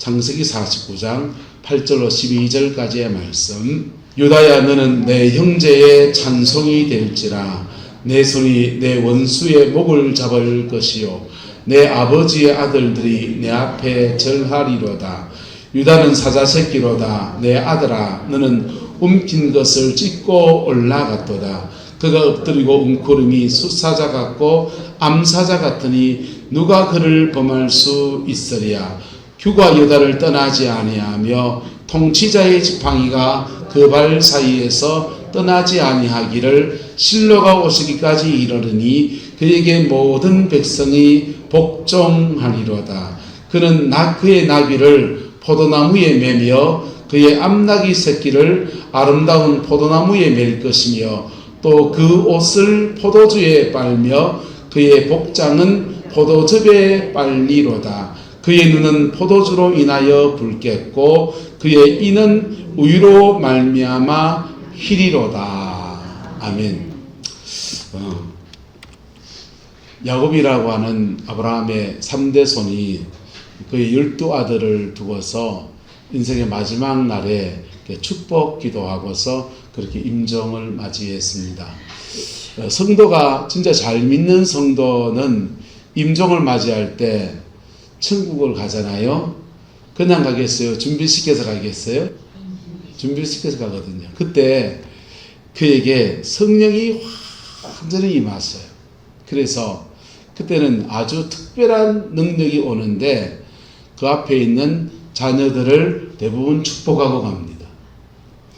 창세기 49장 8절로 12절까지의 말씀. 유다야, 너는 내 형제의 찬송이 될지라. 내 손이 내 원수의 목을 잡을 것이요 내 아버지의 아들들이 내 앞에 절하리로다. 유다는 사자새끼로다. 내 아들아, 너는 움킨 것을 찢고 올라갔도다. 그가 엎드리고 웅크림이 숫사자 같고 암사자 같으니 누가 그를 범할 수 있으랴. 규가 유다를 떠나지 아니하며 통치자의 지팡이가 그 발 사이에서 떠나지 아니하기를 실로가 오시기까지 이르르니 그에게 모든 백성이 복종하리로다. 그는 그의 나귀를 포도나무에 매며 그의 암나귀 새끼를 아름다운 포도나무에 맬 것이며 또 그 옷을 포도주에 빨며 그의 복장은 포도즙에 빨리로다. 그의 눈은 포도주로 인하여 붉겠고 그의 이는 우유로 말미암아 희리로다. 아멘. 야곱이라고 하는 아브라함의 3대 손이 그의 12아들을 두고서 인생의 마지막 날에 축복 기도하고서 그렇게 임종을 맞이했습니다. 성도가 진짜 잘 믿는 성도는 임종을 맞이할 때 천국을 가잖아요. 그냥 가겠어요? 준비시켜서 가겠어요? 준비시켜서 가거든요. 그때 그에게 성령이 완전히 임하세요. 그래서 그때는 아주 특별한 능력이 오는데 그 앞에 있는 자녀들을 대부분 축복하고 갑니다.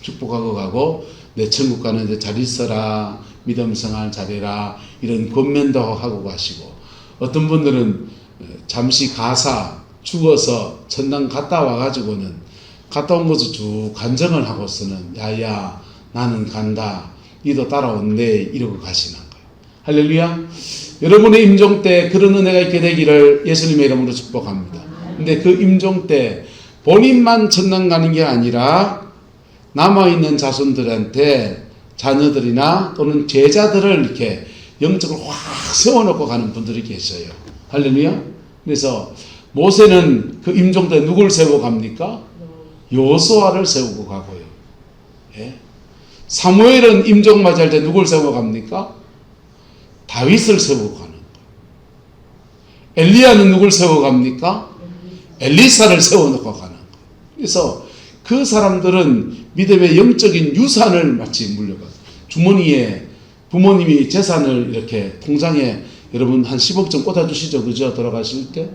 축복하고 가고 내 천국 가는데 잘 있어라, 믿음 생활 잘해라, 이런 권면도 하고 가시고, 어떤 분들은 잠시 가사 죽어서 천당 갔다 와가지고는 갔다 온 것을 쭉 간증을 하고서는 야야 나는 간다, 니도 따라온대, 이러고 가시는 거예요. 할렐루야. 여러분의 임종 때 그런 은혜가 있게 되기를 예수님의 이름으로 축복합니다. 근데 그 임종 때 본인만 천당 가는 게 아니라 남아있는 자손들한테 자녀들이나 또는 제자들을 이렇게 영적으로 확 세워놓고 가는 분들이 계셔요. 할렐루야. 그래서 모세는 그 임종 때 누굴 세우고 갑니까? 여호수아를 세우고 가고요. 예? 사무엘은 임종 맞이할 때 누굴 세우고 갑니까? 다윗을 세우고 가는 거예요. 엘리야는 누굴 세우고 갑니까? 엘리사를 세워놓고 가는 거예요. 그래서 그 사람들은 믿음의 영적인 유산을 마치 물려가요. 주머니에 부모님이 재산을 이렇게 통장에 여러분 한 10억 좀 꽂아주시죠. 그죠? 돌아가실 때.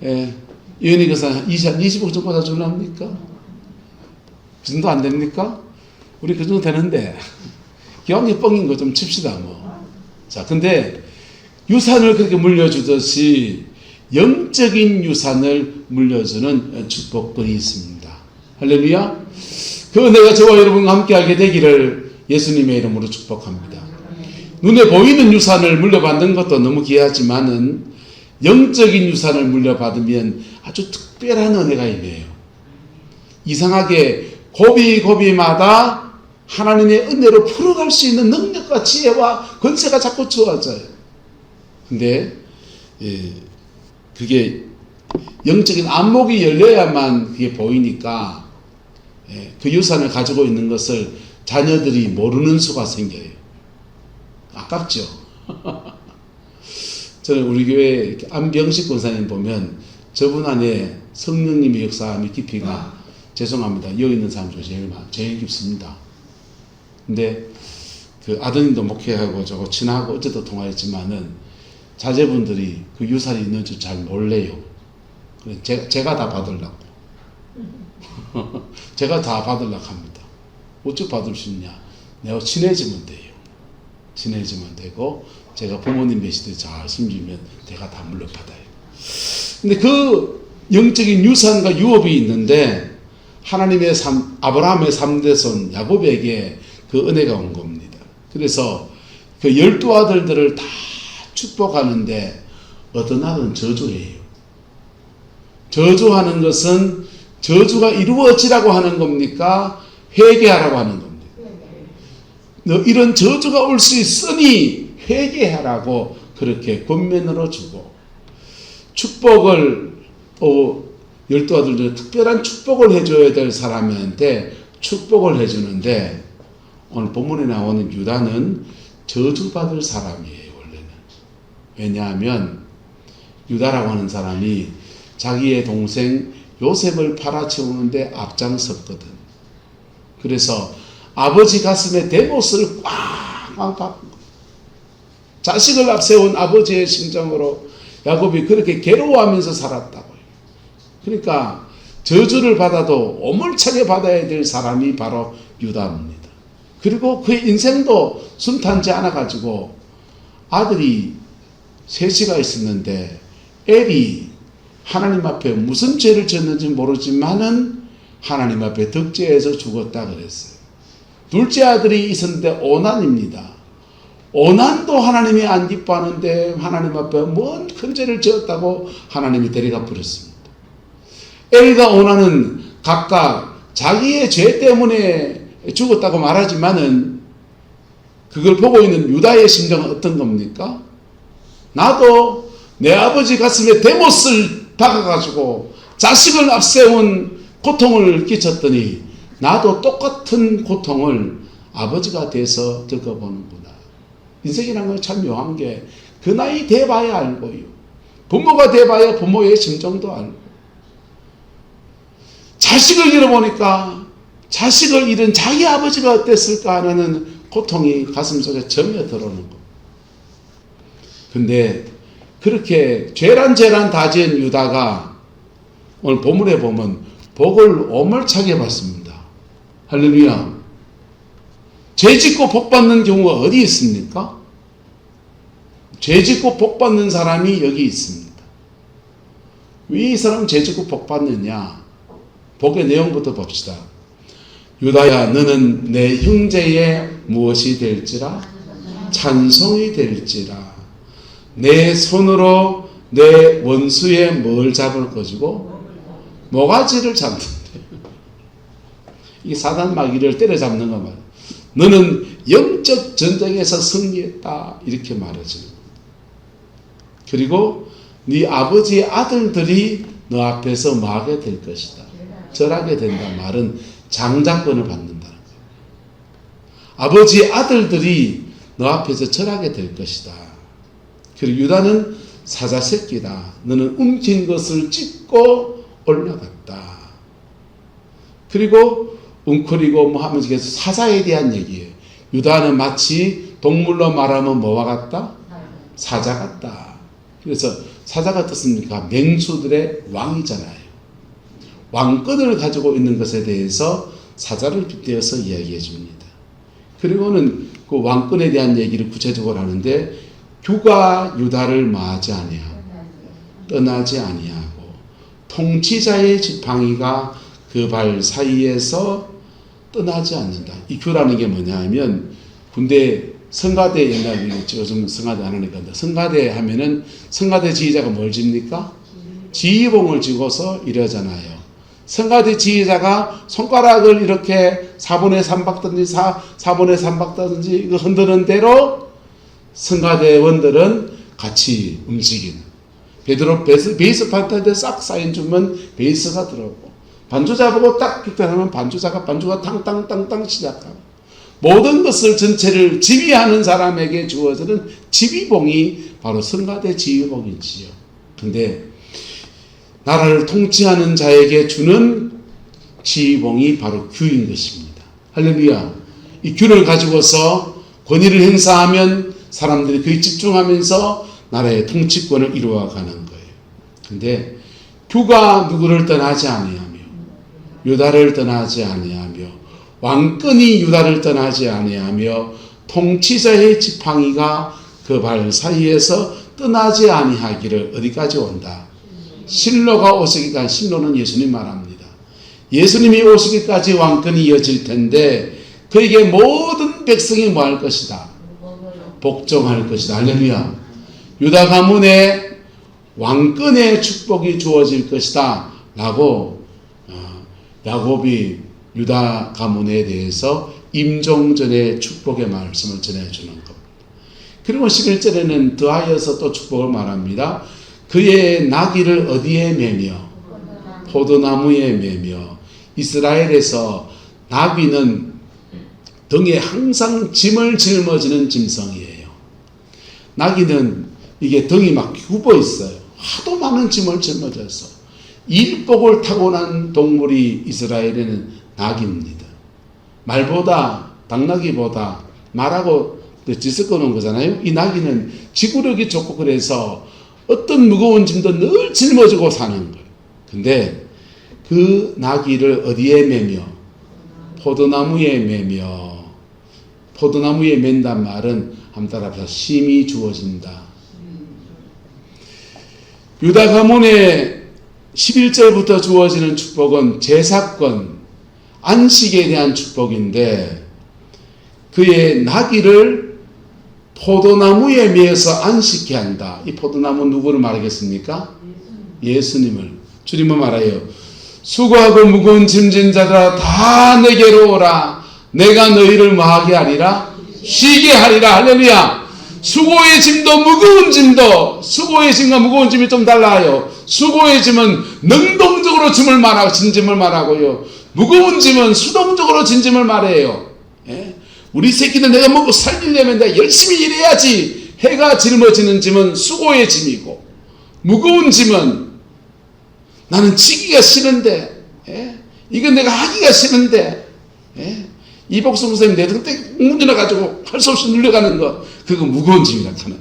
예. 이은희 교사 한 20억 좀 꽂아주랍니까? 그 정도 안 됩니까? 우리 그 정도 되는데. 기왕이 뻥인 거 좀 칩시다, 뭐. 자, 근데 유산을 그렇게 물려주듯이 영적인 유산을 물려주는 축복권이 있습니다. 할렐루야. 그 은혜가 저와 여러분과 함께하게 되기를 예수님의 이름으로 축복합니다. 눈에 보이는 유산을 물려받는 것도 너무 귀하지만은 영적인 유산을 물려받으면 아주 특별한 은혜가 임해요. 이상하게 고비고비마다 하나님의 은혜로 풀어갈 수 있는 능력과 지혜와 권세가 자꾸 주어져요. 근데 그게 영적인 안목이 열려야만 그게 보이니까 그 유산을 가지고 있는 것을 자녀들이 모르는 수가 생겨요. 아깝죠. 저는 우리 교회 안병식 권사님 보면 저분 안에 성령님의 역사함이 깊이가 죄송합니다. 여기 있는 사람 중에 제일 깊습니다. 근데 그 아드님도 목회하고 저거 친하고 어쨌든 통화했지만은 자제분들이 그 유산이 있는 줄 잘 몰래요. 제가 다 받으려고. 제가 다 받으려고 합니다. 어찌 받을 수 있냐? 내가 친해지면 돼요. 친해지면 되고, 제가 부모님 계시되 잘 숨기면 내가 다 물려받아요. 근데 그 영적인 유산과 유업이 있는데, 하나님의 아브라함의 3대 손 야곱에게 그 은혜가 온 겁니다. 그래서 그 12아들들을 다 축복하는데 어떤 날은 저주해요. 저주하는 것은 저주가 이루어지라고 하는 겁니까? 회개하라고 하는 겁니다. 너 이런 저주가 올 수 있으니 회개하라고 그렇게 권면으로 주고, 축복을 열두 아들 중에 특별한 축복을 해줘야 될 사람한테 축복을 해주는데, 오늘 본문에 나오는 유다는 저주받을 사람이에요, 원래는. 왜냐하면 유다라고 하는 사람이 자기의 동생 요셉을 팔아치우는데 앞장섰거든. 그래서 아버지 가슴에 대못을 꽝꽝 박은 거예요. 자식을 앞세운 아버지의 심정으로 야곱이 그렇게 괴로워하면서 살았다고요. 그러니까 저주를 받아도 오물차게 받아야 될 사람이 바로 유다입니다. 그리고 그의 인생도 순탄치 않아가지고 아들이 셋이가 있었는데 엘이 하나님 앞에 무슨 죄를 지었는지 모르지만은 하나님 앞에 덕죄해서 죽었다 그랬어요. 둘째 아들이 있었는데 오난입니다. 오난도 하나님이 안 기뻐하는데 하나님 앞에 뭔 큰 죄를 지었다고 하나님이 데려가 버렸습니다. 엘과 오난은 각각 자기의 죄 때문에 죽었다고 말하지만은 그걸 보고 있는 유다의 심정은 어떤 겁니까? 나도 내 아버지 가슴에 대못을 박아가지고 자식을 앞세운 고통을 끼쳤더니 나도 똑같은 고통을 아버지가 돼서 겪어보는구나. 인생이라는 건 참 묘한 게 그 나이 돼봐야 알고요. 부모가 돼봐야 부모의 심정도 알고. 자식을 잃어보니까 자식을 잃은 자기 아버지가 어땠을까 하는 고통이 가슴속에 점여 들어오는 거. 근데 그렇게 죄란 다 지은 유다가 오늘 본문에 보면 복을 오물차게 받습니다. 할렐루야. 죄 짓고 복 받는 경우가 어디 있습니까? 죄 짓고 복 받는 사람이 여기 있습니다. 왜 이 사람 죄 짓고 복 받느냐? 복의 내용부터 봅시다. 유다야, 너는 내 형제의 무엇이 될지라? 찬송이 될지라. 내 손으로 내 원수의 뭘 잡을 것이고? 모가지를 잡는데. 이 사단 마귀를 때려잡는 거 말이야. 너는 영적 전쟁에서 승리했다. 이렇게 말해주는 거야. 그리고 네 아버지의 아들들이 너 앞에서 뭐하게 될 것이다. 절하게 된다. 말은 장자권을 받는다는 거예요. 아버지의 아들들이 너 앞에서 절하게 될 것이다. 그리고 유다는 사자 새끼다. 너는 움킨 것을 찢고 올라갔다. 그리고 웅크리고 뭐 하면서 계속 사자에 대한 얘기예요. 유다는 마치 동물로 말하면 뭐와 같다? 사자 같다. 그래서 사자가 어떻습니까? 맹수들의 왕이잖아요. 왕권을 가지고 있는 것에 대해서 사자를 빗대어서 이야기해 줍니다. 그리고는 그 왕권에 대한 얘기를 구체적으로 하는데 규가 유다를 마하지 아니하고 떠나지 아니하고 통치자의 지팡이가 그 발 사이에서 떠나지 않는다. 이 규라는 게 뭐냐 하면 군대 성가대 옛날이겠죠. 요즘 성가대 안 하니까. 성가대 하면은 성가대 지휘자가 뭘 집니까? 지휘봉을 쥐고서 이러잖아요. 성가대 지휘자가 손가락을 이렇게 4분의 3 박든지 4분의 3 박든지 이거 흔드는 대로 성가대원들은 같이 움직이는. 베드로 베이스판 탈 싹 사인 주면 베이스가 들어오고 반주 잡고 딱 빅단하면 반주가 탕탕탕탕 시작하고 모든 것을 전체를 지휘하는 사람에게 주어지는 지휘봉이 바로 성가대 지휘봉이지요. 근데 나라를 통치하는 자에게 주는 지휘봉이 바로 규인 것입니다. 할렐루야. 이 규를 가지고서 권위를 행사하면 사람들이 그에 집중하면서 나라의 통치권을 이루어가는 거예요. 근데 규가 누구를 떠나지 아니하며 유다를 떠나지 아니하며 왕권이 유다를 떠나지 아니하며 통치자의 지팡이가 그 발 사이에서 떠나지 아니하기를 어디까지 온다? 실로가 오시기까지. 실로는 예수님 말합니다. 예수님이 오시기까지 왕권이 이어질 텐데 그에게 모든 백성이 뭐 할 것이다? 복종할 것이다. 할렐루야. 유다 가문에 왕권의 축복이 주어질 것이다 라고 야곱이 유다 가문에 대해서 임종전의 축복의 말씀을 전해주는 겁니다. 그리고 11절에는 더하여서 또 축복을 말합니다. 그의 나귀를 어디에 매며 포도나무에 매며 이스라엘에서 나귀는 등에 항상 짐을 짊어지는 짐승이에요. 나귀는 이게 등이 막 굽어 있어요. 하도 많은 짐을 짊어져서 일복을 타고난 동물이 이스라엘에는 나귀입니다. 말보다 당나귀보다 말하고 짓을 꺼놓은 거잖아요. 이 나귀는 지구력이 좋고 그래서 어떤 무거운 짐도 늘 짊어지고 사는 거예요. 근데 그 나귀를 어디에 매며? 포도나무에 매며. 포도나무에 맨단 말은 한번 따라합시다. 심이 주어진다. 유다 가문의 11절부터 주어지는 축복은 제사권, 안식에 대한 축복인데 그의 나귀를 포도나무에 매어서 안식케 한다. 이 포도나무 누구를 말하겠습니까? 예수님을. 주님은 말해요. 수고하고 무거운 짐진 자들아 다 내게로 오라. 내가 너희를 뭐하게 하리라? 쉬게 하리라. 할렐루야. 수고의 짐도 무거운 짐도 수고의 짐과 무거운 짐이 좀 달라요. 수고의 짐은 능동적으로 짐을 말하고 진짐을 말하고요. 무거운 짐은 수동적으로 진짐을 말해요. 예? 우리 새끼는 내가 먹고 살리려면 내가 열심히 일해야지. 해가 짊어지는 짐은 수고의 짐이고 무거운 짐은 나는 지기가 싫은데 이건 내가 하기가 싫은데 이복수 선생님 내 등 땡 문질러가지고 할 수 없이 눌려가는 거 그거 무거운 짐이라 하는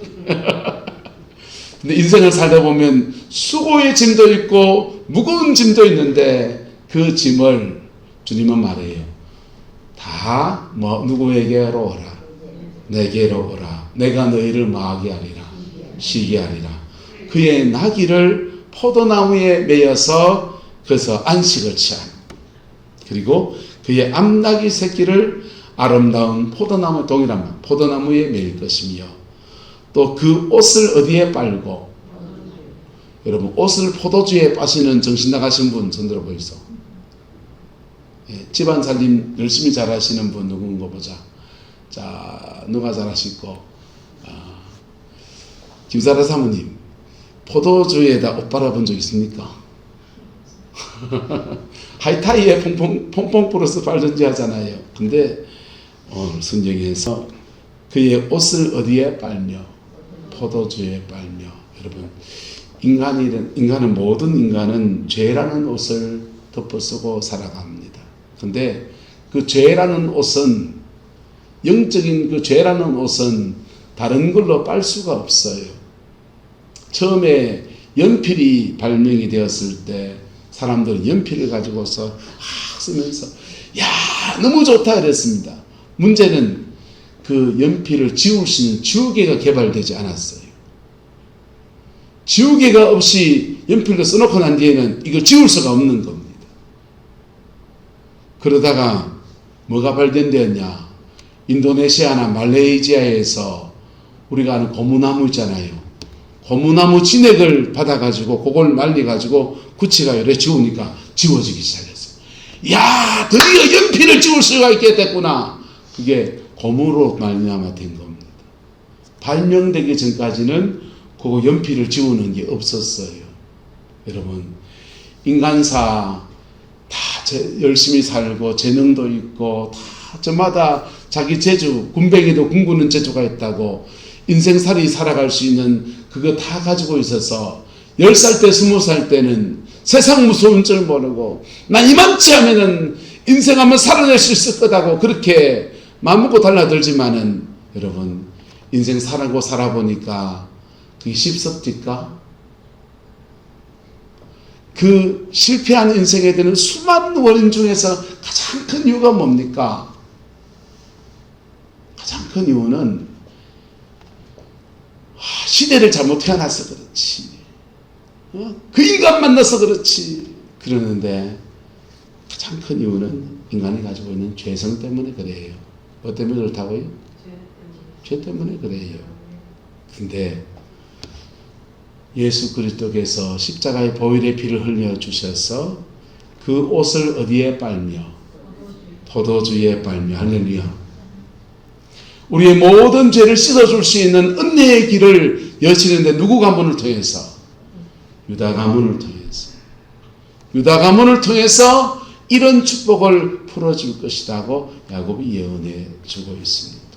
근데 인생을 살다 보면 수고의 짐도 있고 무거운 짐도 있는데 그 짐을 주님은 말해요. 다 누구에게로 오라. 내게로 오라. 내가 너희를 뭐하게 하리라. 쉬게 하리라. 그의 나귀를 포도나무에 매여서 그래서 안식을 취한 그리고 그의 암나귀 새끼를 아름다운 포도나무 동일한 포도나무에 매일 것이며 또 그 옷을 어디에 빨고 여러분 옷을 포도주에 빠시는 정신 나가신 분 손들어 보이소. 집안 살림 열심히 잘하시는 분 누군가 보자. 자 누가 잘하시고 김사라 사모님 포도주에다 옷 빨아본 적 있습니까? 하이타이에 퐁퐁 플러스 빨든지 하잖아요. 근데 오늘 성경에서 그의 옷을 어디에 빨며 포도주에 빨며 여러분 인간은 모든 인간은 죄라는 옷을 덮어쓰고 살아갑니다. 근데 그 죄라는 옷은 영적인 그 죄라는 옷은 다른 걸로 빨 수가 없어요. 처음에 연필이 발명이 되었을 때 사람들은 연필을 가지고서 쓰면서 야 너무 좋다 그랬습니다. 문제는 그 연필을 지울 수 있는 지우개가 개발되지 않았어요. 지우개가 없이 연필을 써놓고 난 뒤에는 이걸 지울 수가 없는 겁니다. 그러다가 뭐가 발견되었냐? 인도네시아나 말레이시아에서 우리가 아는 고무나무 있잖아요. 고무나무 진액을 받아가지고 그걸 말려가지고 구치가 이래 지우니까 지워지기 시작했어요. 야 드디어 연필을 지울 수가 있게 됐구나. 그게 고무로 말미암아 된 겁니다. 발명되기 전까지는 그 연필을 지우는 게 없었어요. 여러분 인간사 다 열심히 살고 재능도 있고 다 저마다 자기 재주 군뱅이도 군구는 재주가 있다고 인생살이 살아갈 수 있는 그거 다 가지고 있어서 10살 때 20살 때는 세상 무서운 줄 모르고 난 이만치 하면은 인생 한번 살아낼 수 있을 거다고 그렇게 마음먹고 달라들지만은 여러분 인생 살아보니까 그게 쉽습니까? 그 실패한 인생에 드는 수많은 원인 중에서 가장 큰 이유가 뭡니까? 가장 큰 이유는 시대를 잘못 태어나서 그렇지. 그 인간 만나서 그렇지. 그러는데 가장 큰 이유는 인간이 가지고 있는 죄성 때문에 그래요. 뭐 때문에 그렇다고요? 죄 때문에 그래요. 근데 예수 그리스도께서 십자가의 보혈의 피를 흘려 주셔서 그 옷을 어디에 빨며 포도주에 빨며 할렐루야. 우리의 모든 죄를 씻어줄 수 있는 은혜의 길을 여시는데 누구 가문을 통해서? 유다 가문을 통해서. 유다 가문을 통해서 이런 축복을 풀어줄 것이라고 야곱이 예언해 주고 있습니다.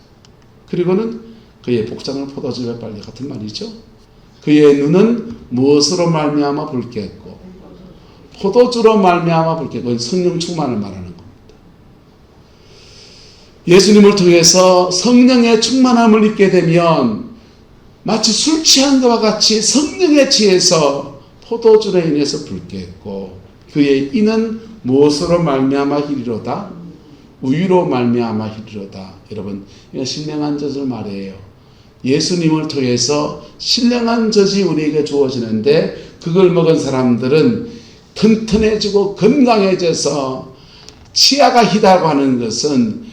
그리고는 그의 복장을 포도주에 빨리 같은 말이죠. 그의 눈은 무엇으로 말미암아 붉겠고 포도주로 말미암아 붉겠고 성령 충만을 말하는 겁니다. 예수님을 통해서 성령의 충만함을 입게 되면 마치 술 취한 것과 같이 성령에 취해서 포도주로 인해서 붉겠고 그의 이는 무엇으로 말미암아 희리로다? 우유로 말미암아 희리로다. 여러분, 이건 신령한 젖을 말해요. 예수님을 통해서 신령한 젖이 우리에게 주어지는데 그걸 먹은 사람들은 튼튼해지고 건강해져서 치아가 희다고 하는 것은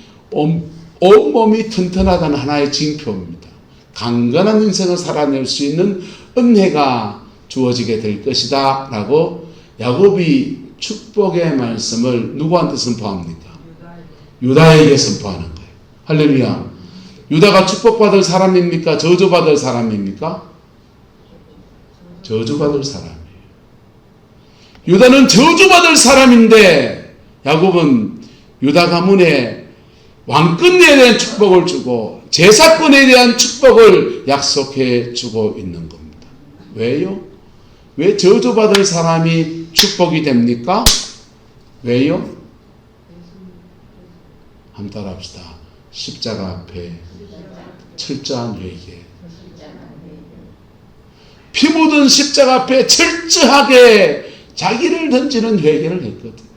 온몸이 튼튼하다는 하나의 징표입니다. 강건한 인생을 살아낼 수 있는 은혜가 주어지게 될 것이다 라고 야곱이 축복의 말씀을 누구한테 선포합니까? 유다에게 선포하는 거예요. 할렐루야. 유다가 축복받을 사람입니까? 저주받을 사람입니까? 저주받을 사람이에요. 유다는 저주받을 사람인데 야곱은 유다 가문에 왕권에 대한 축복을 주고 제사권에 대한 축복을 약속해 주고 있는 겁니다. 왜요? 왜 저주받을 사람이 축복이 됩니까? 왜요? 한번 따라합시다. 십자가 앞에 철저한 회개. 피 묻은 십자가 앞에 철저하게 자기를 던지는 회개를 했거든.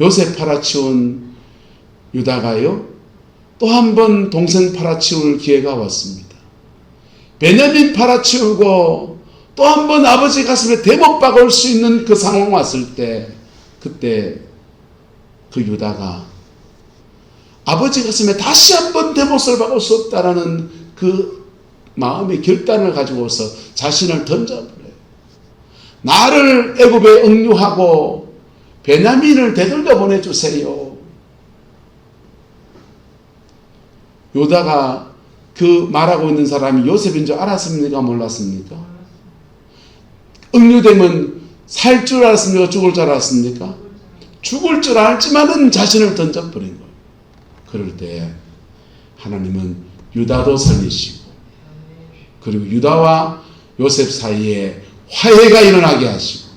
요셉 팔아치운 유다가요, 또 한 번 동생 팔아치울 기회가 왔습니다. 베냐민 팔아치우고 또 한 번 아버지 가슴에 대못 박을 수 있는 그 상황 왔을 때, 그때 그 유다가 아버지 가슴에 다시 한 번 대못을 박을 수 없다라는 그 마음의 결단을 가지고서 자신을 던져버려요. 나를 애굽에 억류하고 베냐민을 되돌려 보내주세요. 유다가 그 말하고 있는 사람이 요셉인 줄 알았습니까? 몰랐습니까? 억류되면 살 줄 알았습니까? 죽을 줄 알았습니까? 죽을 줄 알지만은 자신을 던져버린 거예요. 그럴 때 하나님은 유다도 살리시고 그리고 유다와 요셉 사이에 화해가 일어나게 하시고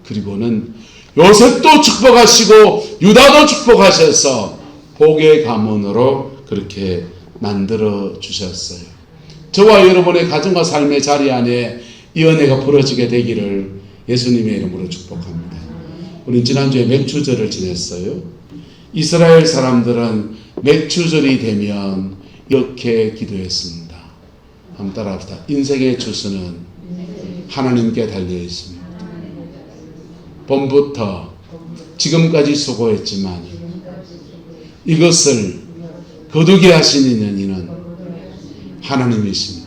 그리고는 요셉도 축복하시고 유다도 축복하셔서 복의 가문으로 그렇게 만들어 주셨어요. 저와 여러분의 가정과 삶의 자리 안에 이 은혜가 벌어지게 되기를 예수님의 이름으로 축복합니다. 우리 지난주에 맥추절을 지냈어요. 이스라엘 사람들은 맥추절이 되면 이렇게 기도했습니다. 한번 따라합시다. 인생의 주수는 하나님께 달려 있습니다. 봄부터 지금까지 수고했지만 이것을 거두게 하시는 이는 하나님이십니다.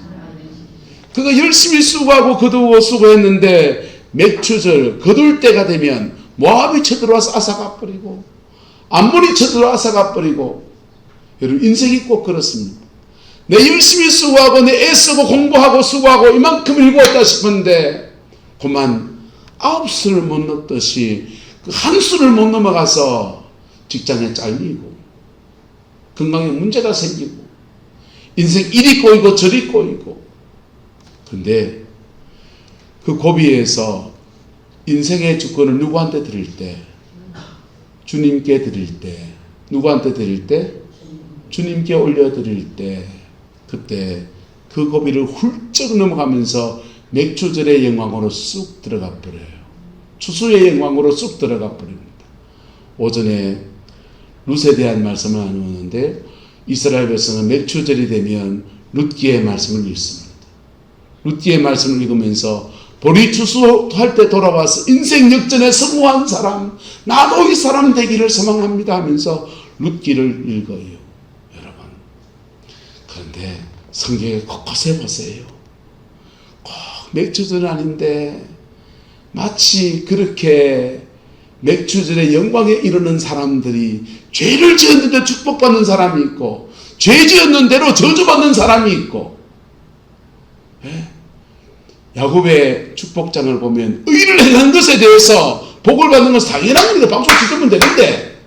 그가 열심히 수고하고 거두고 수고했는데 맥추절 거둘 때가 되면 모압이 쳐들어와서 앗아가버리고 암몬이 쳐들어와서 앗아가버리고 여러분 인생이 꼭 그렇습니다. 내 열심히 수고하고 내 애쓰고 공부하고 수고하고 이만큼 읽었다 싶은데 그만 9수를 못 넣듯이 그 한 수를 못 넘어가서 직장에 잘리고 건강에 문제가 생기고 인생 이리 꼬이고 저리 꼬이고 근데 그 고비에서 인생의 주권을 누구한테 드릴 때? 주님께 드릴 때 누구한테 드릴 때? 주님께 올려드릴 때 그때 그 고비를 훌쩍 넘어가면서 맥추절의 영광으로 쑥 들어가 버려요. 추수의 영광으로 쑥 들어가 버립니다. 오전에 룻에 대한 말씀을 나누었는데 이스라엘 백성은 맥추절이 되면 룻기의 말씀을 읽습니다. 룻기의 말씀을 읽으면서 보리 추수할 때 돌아와서 인생 역전에 성공한 사람 나도 이 사람 되기를 소망합니다 하면서 룻기를 읽어요. 여러분 그런데 성경에 곳곳에 보세요. 꼭 맥추절은 아닌데 마치 그렇게 맥추절의 영광에 이르는 사람들이 죄를 지었는데 축복받는 사람이 있고 죄 지었는 대로 저주받는 사람이 있고 야곱의 축복장을 보면 의를 행한 것에 대해서 복을 받는 것은 당연한 거니까 박수 치면 되는데,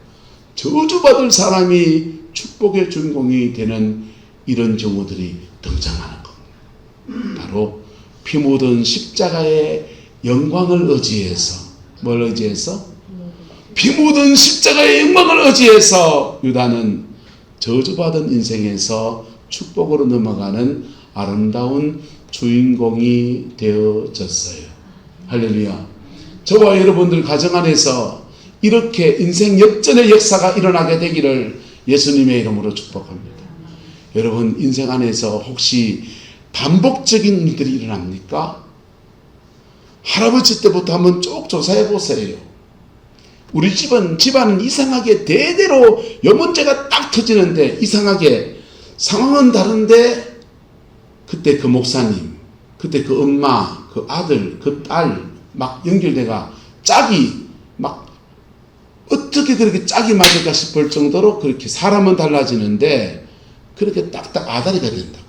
저주받을 사람이 축복의 주인공이 되는 이런 경우들이 등장하는 겁니다. 바로 피 묻은 십자가의 영광을 의지해서, 뭘 의지해서? 피 묻은 십자가의 영광을 의지해서 유다는 저주받은 인생에서 축복으로 넘어가는 아름다운 주인공이 되어졌어요. 할렐루야. 저와 여러분들 가정 안에서 이렇게 인생 역전의 역사가 일어나게 되기를 예수님의 이름으로 축복합니다. 여러분 인생 안에서 혹시 반복적인 일들이 일어납니까? 할아버지 때부터 한번 쭉 조사해 보세요. 우리 집안은 이상하게 대대로 요 문제가 딱 터지는데, 이상하게 상황은 다른데 그때 그 목사님, 그때 그 엄마, 그 아들, 그 딸 막 연결돼가 짝이 막 어떻게 그렇게 짝이 맞을까 싶을 정도로 그렇게 사람은 달라지는데 그렇게 딱딱 아다리가 된다고.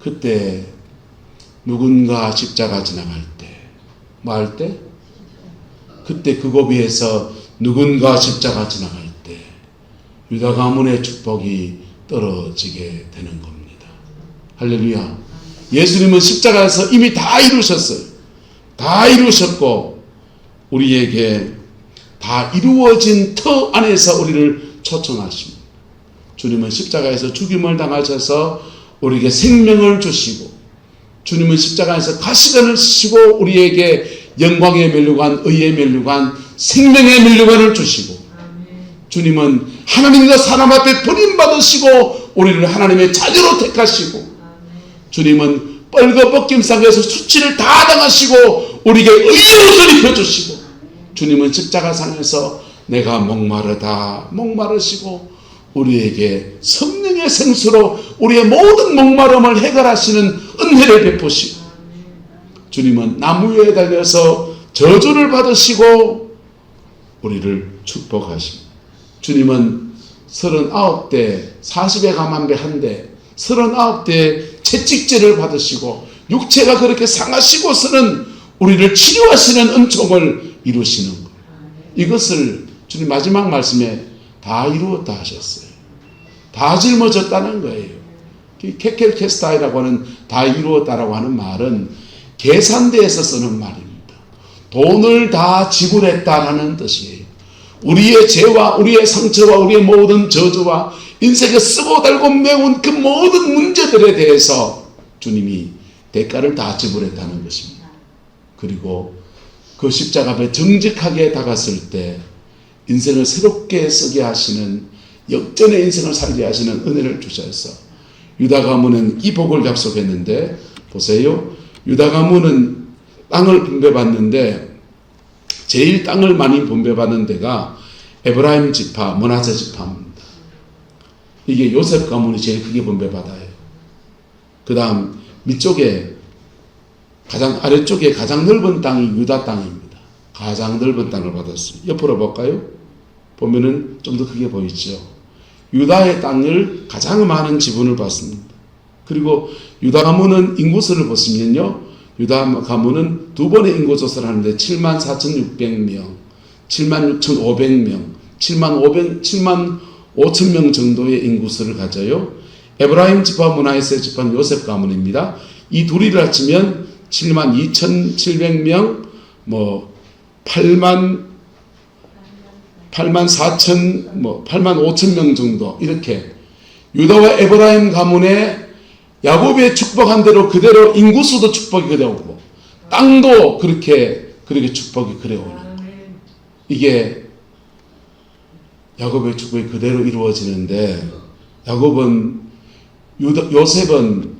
그때 누군가 십자가 지나갈 때, 뭐 할 때? 그때 그 고비에서 누군가 십자가 지나갈 때 유다 가문의 축복이 떨어지게 되는 겁니다. 할렐루야. 예수님은 십자가에서 이미 다 이루셨어요. 다 이루셨고 우리에게 다 이루어진 터 안에서 우리를 초청하십니다. 주님은 십자가에서 죽임을 당하셔서 우리에게 생명을 주시고, 주님은 십자가에서 가시관을 쓰시고 우리에게 영광의 면류관, 의의 면류관, 생명의 면류관을 주시고, 주님은 하나님과 사람 앞에 버림받으시고 우리를 하나님의 자녀로 택하시고, 주님은 뻘거벗김상에서 수치를 다 당하시고 우리에게 의의 옷을 입혀주시고, 주님은 십자가상에서 내가 목마르다 목마르시고 우리에게 성령의 생수로 우리의 모든 목마름을 해결하시는 은혜를 베푸시고, 주님은 나무 위에 달려서 저주를 받으시고 우리를 축복하십니다. 주님은 39대 40에 감한 배 한 대, 39대 채찍질을 받으시고 육체가 그렇게 상하시고서는 우리를 치료하시는 은총을 이루시는 것. 이것을 주님 마지막 말씀에 다 이루었다 하셨어요. 다 짊어졌다는 거예요. 케켈케스타이라고 하는 다 이루었다라고 하는 말은 계산대에서 쓰는 말입니다. 돈을 다 지불했다라는 뜻이에요. 우리의 죄와 우리의 상처와 우리의 모든 저주와 인생에 쓰고 달고 매운 그 모든 문제들에 대해서 주님이 대가를 다 지불했다는 것입니다. 그리고 그 십자가 앞에 정직하게 다갔을 때 인생을 새롭게 쓰게 하시는, 역전의 인생을 살게 하시는 은혜를 주셔서 유다 가문은 이 복을 약속했는데, 보세요. 유다 가문은 땅을 분배받는데 제일 땅을 많이 분배받는 데가 에브라임 지파, 므낫세 지파입니다. 이게 요셉 가문이 제일 크게 분배받아요. 그 다음 밑쪽에 가장 아래쪽에 가장 넓은 땅이 유다 땅입니다. 가장 넓은 땅을 받았어요. 옆으로 볼까요? 보면은 좀 더 크게 보이죠. 유다의 땅을 가장 많은 지분을 받습니다. 그리고 유다 가문은 인구수를 보시면요, 유다 가문은 두 번의 인구조사를 하는데 74,600명, 76,500명, 7만 5천 명 정도의 인구수를 가져요. 에브라임 지파, 므낫세 지파는 요셉 가문입니다. 이 둘이를 합치면 72,700명, 8만 5천 명 정도, 이렇게 유다와 에브라임 가문의 야곱의 축복한 대로 그대로 인구수도 축복이 그려오고 땅도 그렇게 축복이 그려오는, 이게 야곱의 축복이 그대로 이루어지는데, 요셉은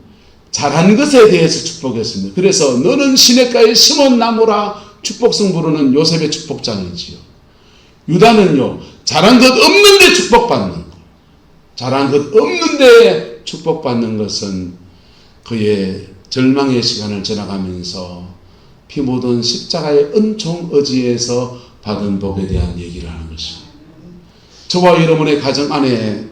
잘한 것에 대해서 축복했습니다. 그래서 너는 시냇가에 심은 나무라 축복성 부르는 요셉의 축복장이지요. 유다는요, 잘한 것 없는데 축복받는 것. 잘한 것 없는데 축복받는 것은 그의 절망의 시간을 지나가면서 피 묻은 십자가의 은총 의지에서 받은 복에 대한 얘기를 하는 것입니다. 저와 여러분의 가정 안에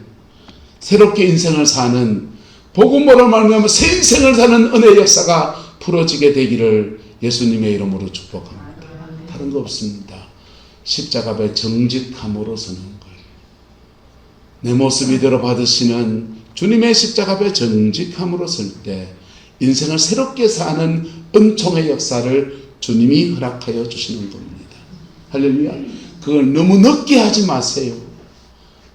새롭게 인생을 사는, 복음으로 말미암아 새 인생을 사는 은혜의 역사가 풀어지게 되기를 예수님의 이름으로 축복합니다. 다른 거 없습니다. 십자가의 정직함으로 서는 거예요. 내 모습 이대로 받으시는 주님의 십자가의 정직함으로 설 때 인생을 새롭게 사는 은총의 역사를 주님이 허락하여 주시는 겁니다. 할렐루야. 그걸 너무 늦게 하지 마세요.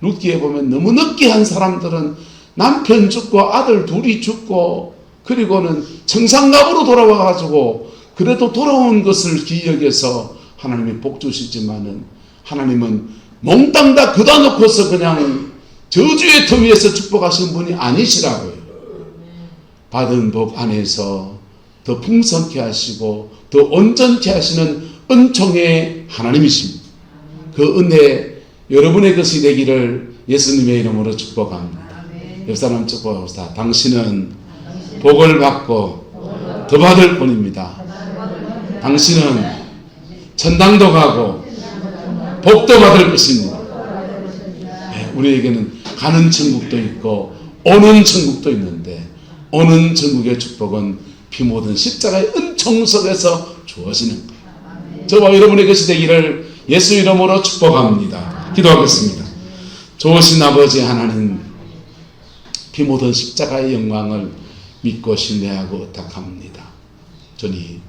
늦게 보면 너무 늦게 한 사람들은 남편 죽고 아들 둘이 죽고 그리고는 청산갑으로 돌아와가지고 그래도 돌아온 것을 기억해서 하나님이 복 주시지만은 하나님은 몽땅 다 그다 놓고서 그냥 저주의 터 위에서 축복하시는 분이 아니시라고요. 받은 복 안에서 더 풍성케 하시고 더 온전케 하시는 은총의 하나님이십니다. 그 은혜 여러분의 것이 되기를 예수님의 이름으로 축복합니다. 옆 사람 축복합시다. 당신은 복을 받고 더 받을 뿐입니다. 당신은 천당도 가고 복도 받을 것입니다. 네, 우리에게는 가는 천국도 있고 오는 천국도 있는데 오는 천국의 축복은 피 묻은 십자가의 은총 속에서 주어지는 거예요. 저와 여러분의 것이 되기를 예수 이름으로 축복합니다. 기도하겠습니다. 좋으신 아버지 하나님, 피 묻은 십자가의 영광을 믿고 신뢰하고 의탁합니다. 주님,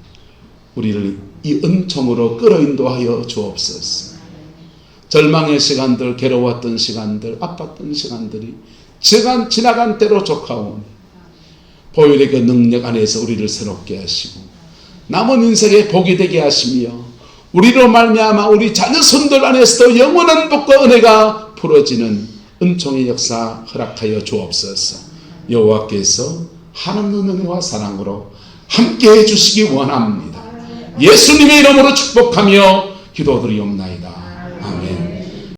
우리를 이 은총으로 끌어인도하여 주옵소서. 절망의 시간들, 괴로웠던 시간들, 아팠던 시간들이 지나간 때로 족하오니 보혈의 그 능력 안에서 우리를 새롭게 하시고 남은 인생에 복이 되게 하시며 우리로 말미암아 우리 자녀손들 안에서도 영원한 복과 은혜가 풀어지는 은총의 역사 허락하여 주옵소서. 여호와께서 하나님 은혜와 사랑으로 함께해 주시기 원합니다. 예수님의 이름으로 축복하며 기도드리옵나이다. 아멘.